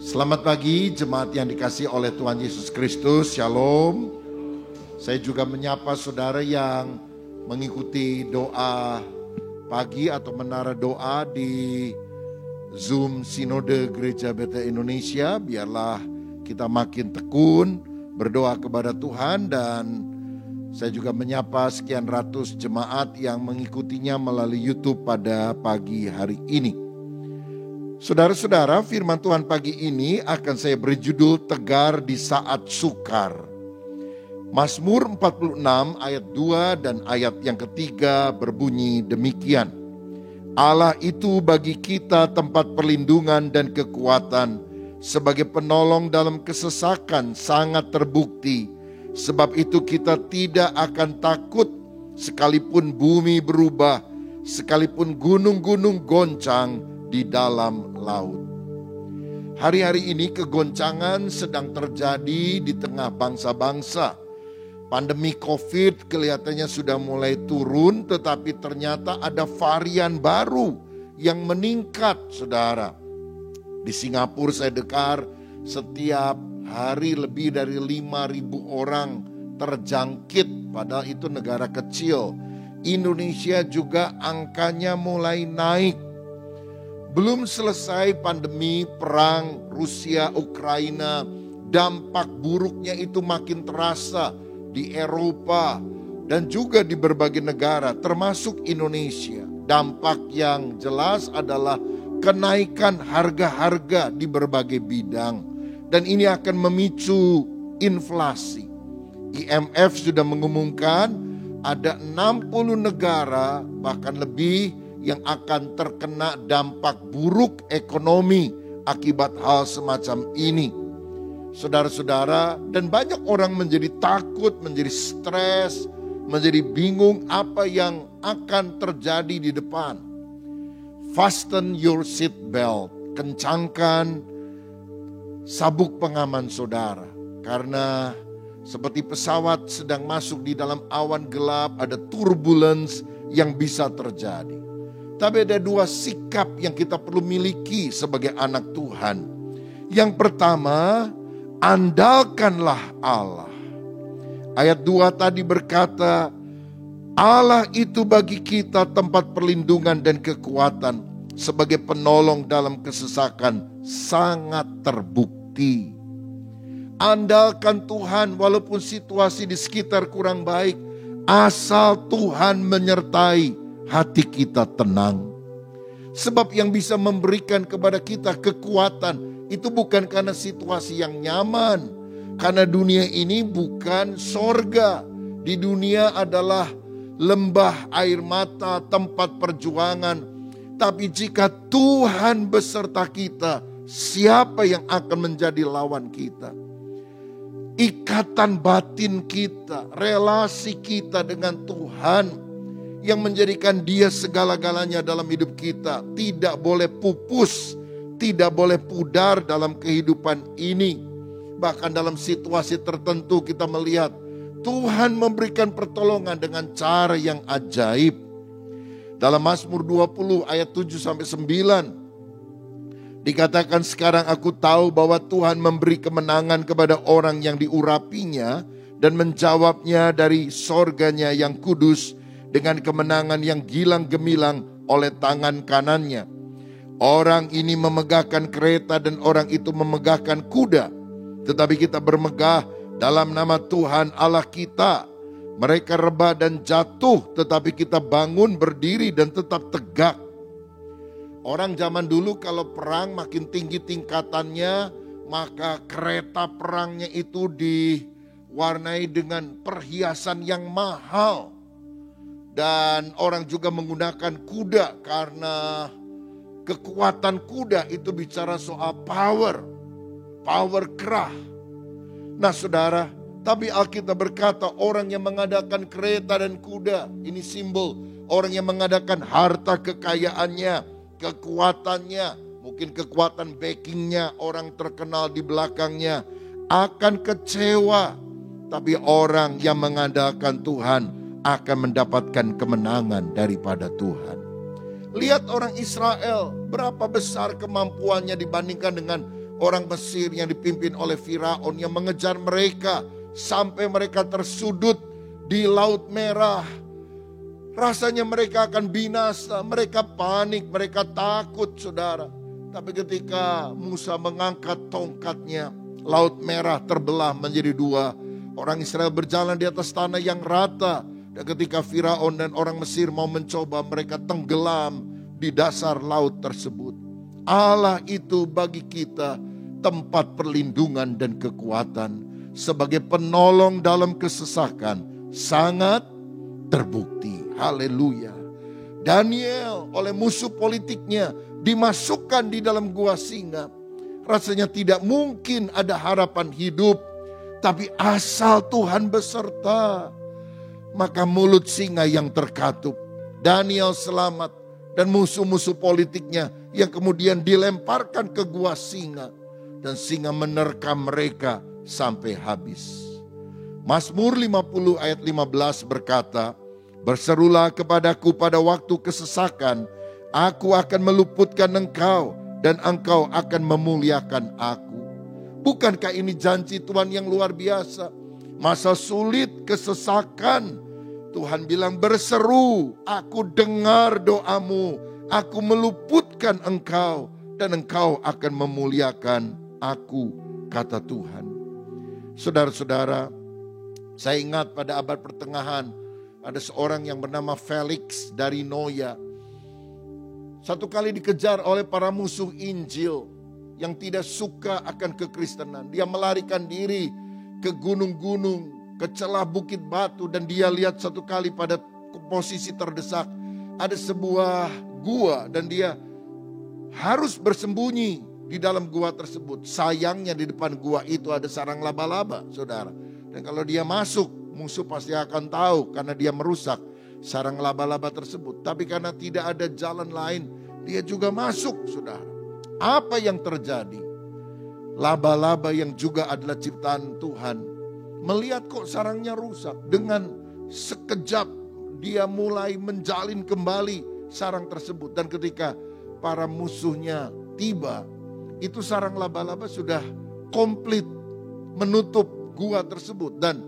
Selamat pagi jemaat yang dikasihi oleh Tuhan Yesus Kristus, Shalom. Saya juga menyapa saudara yang mengikuti doa pagi atau menara doa di Zoom Sinode Gereja Bethel Indonesia. Biarlah kita makin tekun berdoa kepada Tuhan, dan saya juga menyapa sekian ratus jemaat yang mengikutinya melalui YouTube pada pagi hari ini. Saudara-saudara, firman Tuhan pagi ini akan saya beri judul Tegar di Saat Sukar. Mazmur 46 ayat 2 dan ayat yang ketiga berbunyi demikian. Allah itu bagi kita tempat perlindungan dan kekuatan, sebagai penolong dalam kesesakan sangat terbukti. Sebab itu kita tidak akan takut sekalipun bumi berubah, sekalipun gunung-gunung goncang di dalam laut. Hari-hari ini kegoncangan sedang terjadi di tengah bangsa-bangsa. Pandemi COVID kelihatannya sudah mulai turun, tetapi ternyata ada varian baru yang meningkat, saudara. Di Singapura saya dengar setiap hari lebih dari 5.000 orang terjangkit, padahal itu negara kecil. Indonesia juga angkanya mulai naik. Belum selesai pandemi perang Rusia-Ukraina, dampak buruknya itu makin terasa di Eropa dan juga di berbagai negara termasuk Indonesia. Dampak yang jelas adalah kenaikan harga-harga di berbagai bidang, dan ini akan memicu inflasi. IMF sudah mengumumkan ada 60 negara bahkan lebih yang akan terkena dampak buruk ekonomi akibat hal semacam ini. Saudara-saudara, dan banyak orang menjadi takut, menjadi stres, menjadi bingung apa yang akan terjadi di depan. Fasten your seat belt, kencangkan sabuk pengaman saudara. Karena seperti pesawat sedang masuk di dalam awan gelap, ada turbulence yang bisa terjadi. Tapi ada dua sikap yang kita perlu miliki sebagai anak Tuhan. Yang pertama, andalkanlah Allah. Ayat 2 tadi berkata, Allah itu bagi kita tempat perlindungan dan kekuatan, sebagai penolong dalam kesesakan sangat terbukti. Andalkan Tuhan walaupun situasi di sekitar kurang baik, asal Tuhan menyertai, hati kita tenang. Sebab yang bisa memberikan kepada kita kekuatan itu bukan karena situasi yang nyaman. Karena dunia ini bukan sorga. Di dunia adalah lembah air mata, tempat perjuangan. Tapi jika Tuhan beserta kita, siapa yang akan menjadi lawan kita? Ikatan batin kita, relasi kita dengan Tuhan yang menjadikan Dia segala-galanya dalam hidup kita, tidak boleh pupus, tidak boleh pudar dalam kehidupan ini. Bahkan dalam situasi tertentu kita melihat Tuhan memberikan pertolongan dengan cara yang ajaib. Dalam Mazmur 20 ayat 7-9 dikatakan, sekarang aku tahu bahwa Tuhan memberi kemenangan kepada orang yang diurapinya dan menjawabnya dari sorganya yang kudus dengan kemenangan yang gilang gemilang oleh tangan kanannya. Orang ini memegahkan kereta dan orang itu memegahkan kuda. Tetapi kita bermegah dalam nama Tuhan Allah kita. Mereka rebah dan jatuh, tetapi kita bangun berdiri dan tetap tegak. Orang zaman dulu kalau perang makin tinggi tingkatannya, maka kereta perangnya itu diwarnai dengan perhiasan yang mahal. Dan orang juga menggunakan kuda karena kekuatan kuda itu bicara soal power kerah. Nah saudara, tapi Alkitab berkata orang yang mengadakan kereta dan kuda, ini simbol orang yang mengadakan harta kekayaannya, kekuatannya, mungkin kekuatan backingnya, orang terkenal di belakangnya, akan kecewa. Tapi orang yang mengandalkan Tuhan akan mendapatkan kemenangan daripada Tuhan. Lihat orang Israel, berapa besar kemampuannya dibandingkan dengan orang Mesir yang dipimpin oleh Firaun yang mengejar mereka sampai mereka tersudut di Laut Merah. Rasanya mereka akan binasa, mereka panik, mereka takut saudara. Tapi ketika Musa mengangkat tongkatnya, Laut Merah terbelah menjadi dua. Orang Israel berjalan di atas tanah yang rata. Dan ketika Firaun dan orang Mesir mau mencoba, mereka tenggelam di dasar laut tersebut. Allah itu bagi kita tempat perlindungan dan kekuatan. Sebagai penolong dalam kesesakan, sangat terbukti. Haleluya. Daniel oleh musuh politiknya dimasukkan di dalam gua singa. Rasanya tidak mungkin ada harapan hidup. Tapi asal Tuhan beserta, maka mulut singa yang terkatup. Daniel selamat dan musuh-musuh politiknya yang kemudian dilemparkan ke gua singa. Dan singa menerkam mereka sampai habis. Mazmur 50 ayat 15 berkata, "Berserulah kepadaku pada waktu kesesakan, aku akan meluputkan engkau dan engkau akan memuliakan aku." Bukankah ini janji Tuhan yang luar biasa? Masa sulit, kesesakan, Tuhan bilang berseru, aku dengar doamu, aku meluputkan engkau dan engkau akan memuliakan aku, kata Tuhan. Saudara-saudara, saya ingat pada abad pertengahan ada seorang yang bernama Felix dari Noya. Satu kali dikejar oleh para musuh Injil yang tidak suka akan kekristenan. Dia melarikan diri ke gunung-gunung, ke celah bukit batu, dan dia lihat satu kali pada posisi terdesak ada sebuah gua dan dia harus bersembunyi di dalam gua tersebut. Sayangnya di depan gua itu ada sarang laba-laba, saudara. Dan kalau dia masuk, musuh pasti akan tahu karena dia merusak sarang laba-laba tersebut. Tapi karena tidak ada jalan lain, dia juga masuk, saudara. Apa yang terjadi? Laba-laba yang juga adalah ciptaan Tuhan melihat kok sarangnya rusak. Dengan sekejap dia mulai menjalin kembali sarang tersebut. Dan ketika para musuhnya tiba, itu sarang laba-laba sudah komplit menutup gua tersebut. Dan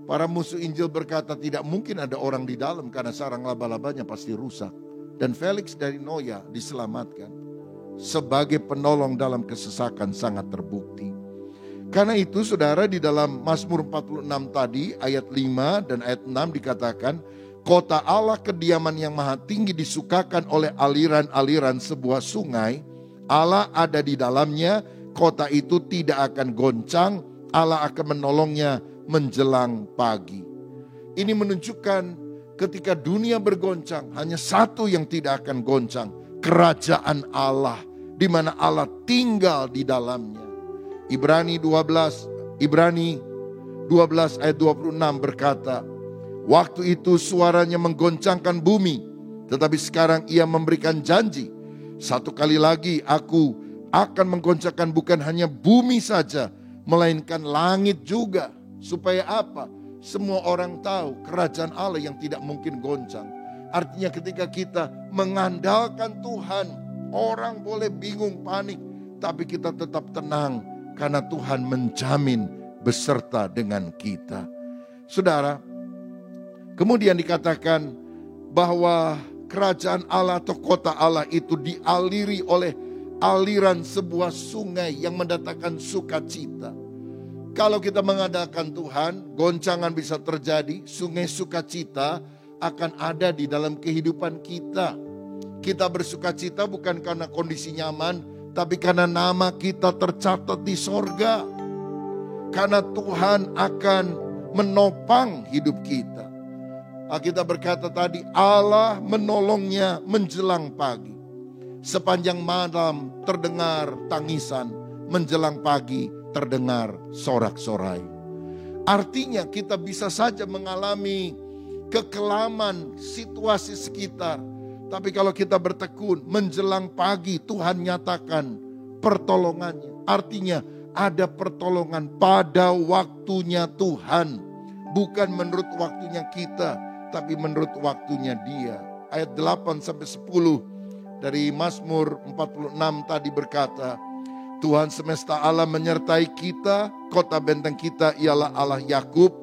para musuh Injil berkata tidak mungkin ada orang di dalam karena sarang laba-labanya pasti rusak. Dan Felix dari Noya diselamatkan. Sebagai penolong dalam kesesakan sangat terbukti. Karena itu saudara, di dalam Mazmur 46 tadi ayat 5 dan ayat 6 dikatakan, kota Allah kediaman yang maha tinggi disukakan oleh aliran-aliran sebuah sungai. Allah ada di dalamnya, kota itu tidak akan goncang, Allah akan menolongnya menjelang pagi. Ini menunjukkan ketika dunia bergoncang, hanya satu yang tidak akan goncang, kerajaan Allah, di mana Allah tinggal di dalamnya. Ibrani 12 ayat 26 berkata, waktu itu suaranya menggoncangkan bumi, tetapi sekarang ia memberikan janji. Satu kali lagi aku akan menggoncangkan bukan hanya bumi saja, melainkan langit juga. Supaya apa? Semua orang tahu kerajaan Allah yang tidak mungkin goncang. Artinya ketika kita mengandalkan Tuhan, orang boleh bingung, panik, tapi kita tetap tenang karena Tuhan menjamin beserta dengan kita. Saudara, kemudian dikatakan bahwa kerajaan Allah atau kota Allah itu dialiri oleh aliran sebuah sungai yang mendatangkan sukacita. Kalau kita mengandalkan Tuhan, goncangan bisa terjadi, sungai sukacita akan ada di dalam kehidupan kita. Kita bersukacita bukan karena kondisi nyaman, tapi karena nama kita tercatat di sorga. Karena Tuhan akan menopang hidup kita. Kita berkata tadi, Allah menolongnya menjelang pagi. Sepanjang malam terdengar tangisan, menjelang pagi terdengar sorak-sorai. Artinya kita bisa saja mengalami kekelaman situasi sekitar. Tapi kalau kita bertekun, menjelang pagi Tuhan nyatakan pertolongannya. Artinya ada pertolongan pada waktunya Tuhan. Bukan menurut waktunya kita, tapi menurut waktunya Dia. Ayat 8-10 dari Mazmur 46 tadi berkata, Tuhan semesta alam menyertai kita, kota benteng kita ialah Allah Yakub.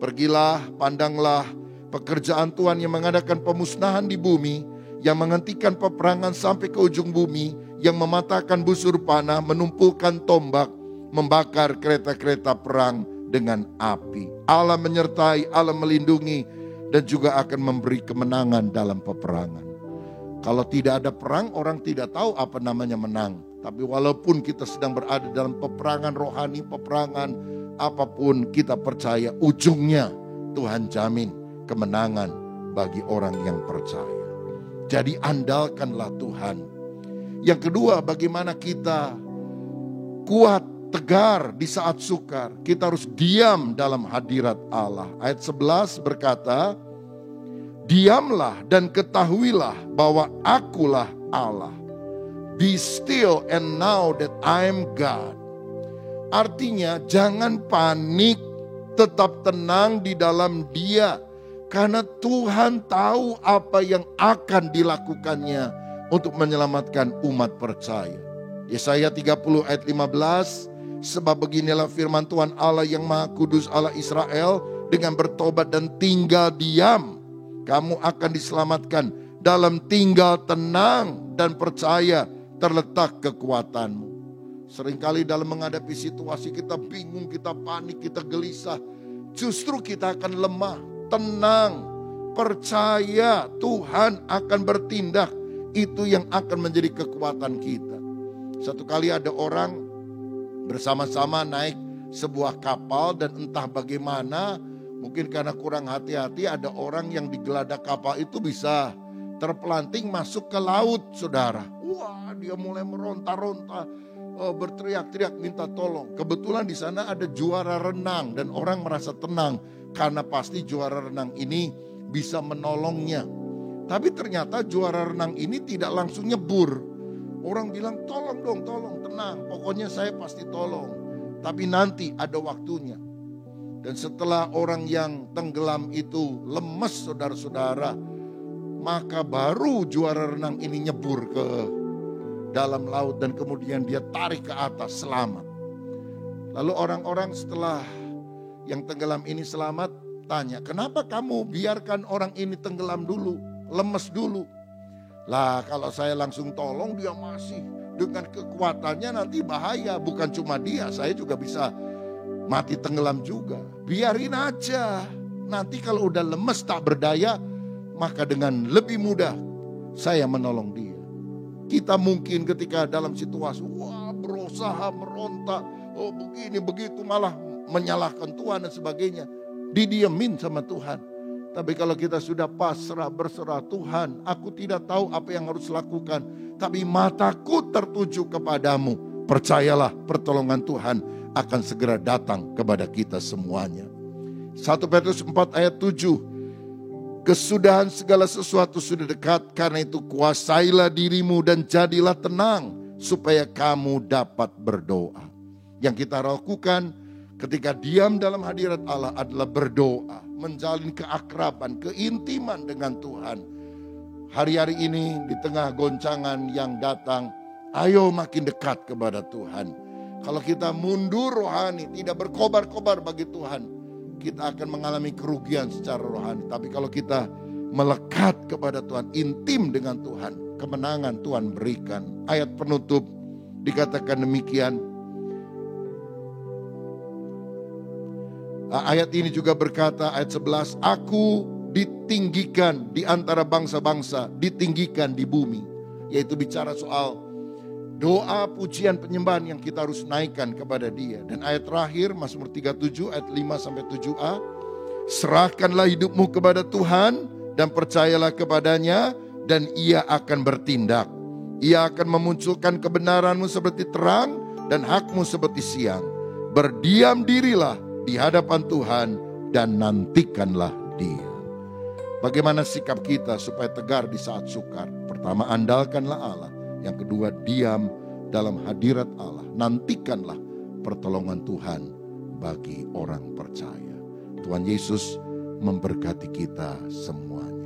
Pergilah, pandanglah pekerjaan Tuhan yang mengadakan pemusnahan di bumi, yang menghentikan peperangan sampai ke ujung bumi, yang mematahkan busur panah, menumpukan tombak, membakar kereta-kereta perang dengan api. Allah menyertai, Allah melindungi, dan juga akan memberi kemenangan dalam peperangan. Kalau tidak ada perang, orang tidak tahu apa namanya menang. Tapi walaupun kita sedang berada dalam peperangan rohani, peperangan apapun, kita percaya ujungnya Tuhan jamin kemenangan bagi orang yang percaya. Jadi andalkanlah Tuhan. Yang kedua, bagaimana kita kuat, tegar di saat sukar. Kita harus diam dalam hadirat Allah. Ayat 11 berkata, diamlah dan ketahuilah bahwa akulah Allah. Be still and know that I am God. Artinya jangan panik, tetap tenang di dalam Dia. Karena Tuhan tahu apa yang akan dilakukannya untuk menyelamatkan umat percaya. Yesaya 30 ayat 15, sebab beginilah firman Tuhan Allah yang Maha Kudus, Allah Israel, dengan bertobat dan tinggal diam, kamu akan diselamatkan. Dalam tinggal tenang dan percaya terletak kekuatanmu. Seringkali dalam menghadapi situasi kita bingung, kita panik, kita gelisah. Justru kita akan lemah. Tenang, percaya Tuhan akan bertindak. Itu yang akan menjadi kekuatan kita. Satu kali ada orang bersama-sama naik sebuah kapal dan entah bagaimana, mungkin karena kurang hati-hati, ada orang yang di geladak kapal itu bisa terpelanting masuk ke laut, saudara. Wah, dia mulai meronta-ronta, berteriak-teriak minta tolong. Kebetulan di sana ada juara renang dan orang merasa tenang karena pasti juara renang ini bisa menolongnya. Tapi ternyata juara renang ini tidak langsung nyebur. Orang bilang tolong dong, tolong, tenang, pokoknya saya pasti tolong. Tapi nanti ada waktunya. Dan setelah orang yang tenggelam itu lemes, saudara-saudara, maka baru juara renang ini nyebur ke dalam laut dan kemudian dia tarik ke atas, selamat. Lalu orang-orang setelah yang tenggelam ini selamat tanya, kenapa kamu biarkan orang ini tenggelam dulu, lemes dulu? Lah kalau saya langsung tolong dia masih dengan kekuatannya nanti bahaya. Bukan cuma dia, saya juga bisa mati tenggelam juga. Biarin aja, nanti kalau udah lemes tak berdaya, maka dengan lebih mudah saya menolong dia. Kita mungkin ketika dalam situasi, wah berusaha meronta, oh begini begitu, malah menyalahkan Tuhan dan sebagainya. Didiemin sama Tuhan. Tapi kalau kita sudah pasrah, berserah, Tuhan, aku tidak tahu apa yang harus lakukan, tapi mataku tertuju kepadamu. Percayalah, pertolongan Tuhan akan segera datang kepada kita semuanya. 1 Petrus 4 ayat 7. Kesudahan segala sesuatu sudah dekat, karena itu kuasailah dirimu dan jadilah tenang, supaya kamu dapat berdoa. Yang kita lakukan ketika diam dalam hadirat Allah adalah berdoa, menjalin keakraban, keintiman dengan Tuhan. Hari-hari ini di tengah goncangan yang datang, ayo makin dekat kepada Tuhan. Kalau kita mundur rohani, tidak berkobar-kobar bagi Tuhan, kita akan mengalami kerugian secara rohani. Tapi kalau kita melekat kepada Tuhan, intim dengan Tuhan, kemenangan Tuhan berikan. Ayat penutup dikatakan demikian. Ayat ini juga berkata, ayat 11, aku ditinggikan di antara bangsa-bangsa, ditinggikan di bumi. Yaitu bicara soal doa, pujian, penyembahan yang kita harus naikkan kepada Dia. Dan ayat terakhir, Mazmur 37 ayat 5-7a, serahkanlah hidupmu kepada Tuhan dan percayalah kepadanya, dan Ia akan bertindak. Ia akan memunculkan kebenaranmu seperti terang dan hakmu seperti siang. Berdiam dirilah di hadapan Tuhan dan nantikanlah Dia. Bagaimana sikap kita supaya tegar di saat sukar? Pertama, andalkanlah Allah. Yang kedua, diam dalam hadirat Allah. Nantikanlah pertolongan Tuhan bagi orang percaya. Tuhan Yesus memberkati kita semuanya.